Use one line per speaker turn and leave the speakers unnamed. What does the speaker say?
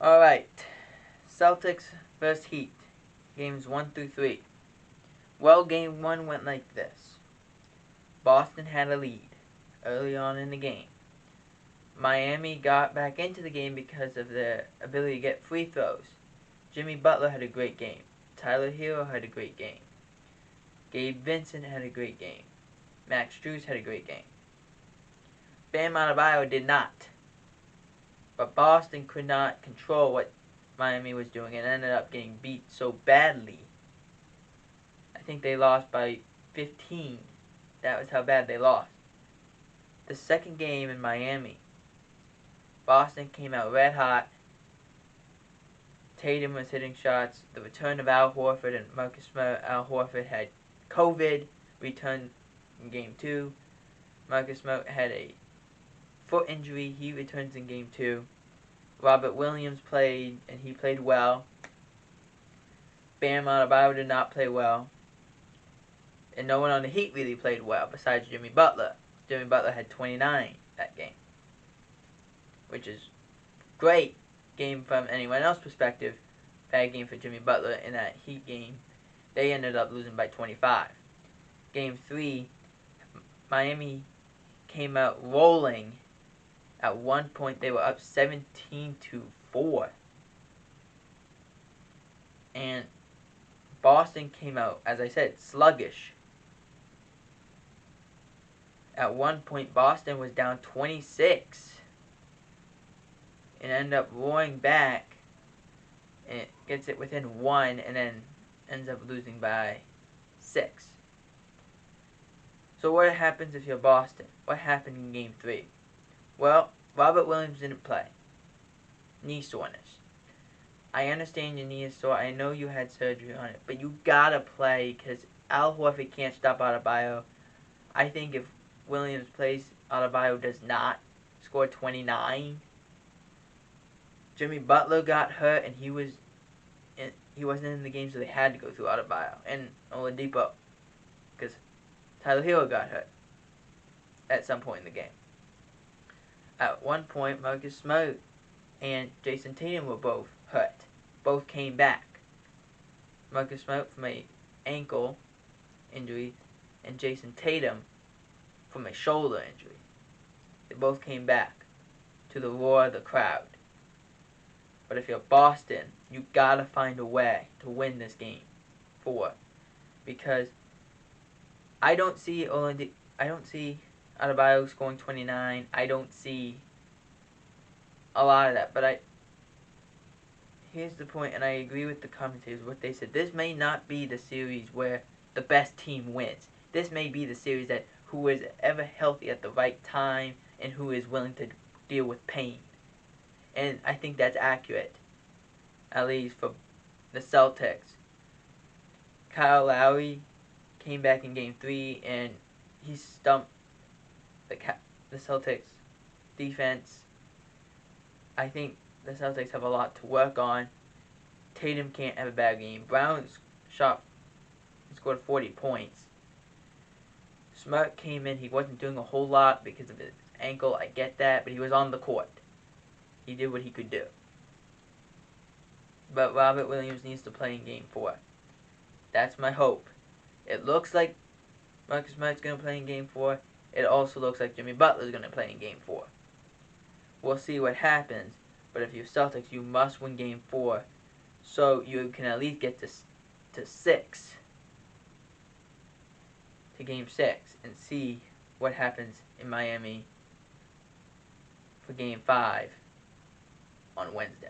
Alright, Celtics vs. Heat, games 1 through 3. Well, game 1 went like this. Boston had a lead early on in the game. Miami got back into the game because of their ability to get free throws. Jimmy Butler had a great game. Tyler Hero had a great game. Gabe Vincent had a great game. Max Strus had a great game. Bam Adebayo did not. But Boston could not control what Miami was doing and ended up getting beat so badly. I think they lost by 15. That was how bad they lost. The second game in Miami, Boston came out red hot. Tatum was hitting shots. The return of Al Horford and Marcus Smart. Al Horford had COVID, returned in game 2. Marcus Smart had a foot injury. He returns in game 2. Robert Williams played, and he played well. Bam Adebayo did not play well. And no one on the Heat really played well besides Jimmy Butler. Jimmy Butler had 29 that game, which is great game from anyone else's perspective. Bad game for Jimmy Butler in that Heat game. They ended up losing by 25. Game 3, Miami came out rolling. At one point, they were up 17-4. And Boston came out, as I said, sluggish. At one point, Boston was down 26. And ended up roaring back. And it gets it within 1 and then ends up losing by 6. So what happens if you're Boston? What happened in Game 3? Well, Robert Williams didn't play. Knee soreness. I understand your knee is sore. I know you had surgery on it. But you gotta play because Al Horford can't stop Adebayo. I think if Williams plays, Adebayo does not score 29. Jimmy Butler got hurt and he wasn't in the game, so they had to go through Adebayo and Oladipo because Tyler Hero got hurt at some point in the game. At one point, Marcus Smart and Jason Tatum were both hurt. Both came back. Marcus Smart from an ankle injury and Jason Tatum from a shoulder injury. They both came back to the roar of the crowd. But if you're Boston, you gotta find a way to win this game 4, because I don't see Adebayo scoring 29. I don't see a lot of that. But here's the point, and I agree with the commentators what they said. This may not be the series where the best team wins. This may be the series that who is ever healthy at the right time and who is willing to deal with pain. And I think that's accurate, at least for the Celtics. Kyle Lowry came back in Game 3, and he stumped the Celtics defense. I think the Celtics have a lot to work on. Tatum can't have a bad game. Brown scored 40 points. Smart came in. He wasn't doing a whole lot because of his ankle. I get that, but he was on the court. He did what he could do. But Robert Williams needs to play in Game 4. That's my hope. It looks like Marcus Smart's going to play in Game 4. It also looks like Jimmy Butler's going to play in Game 4. We'll see what happens. But if you're Celtics, you must win Game 4 so you can at least get to 6. To Game 6 and see what happens in Miami for Game 5 on Wednesday.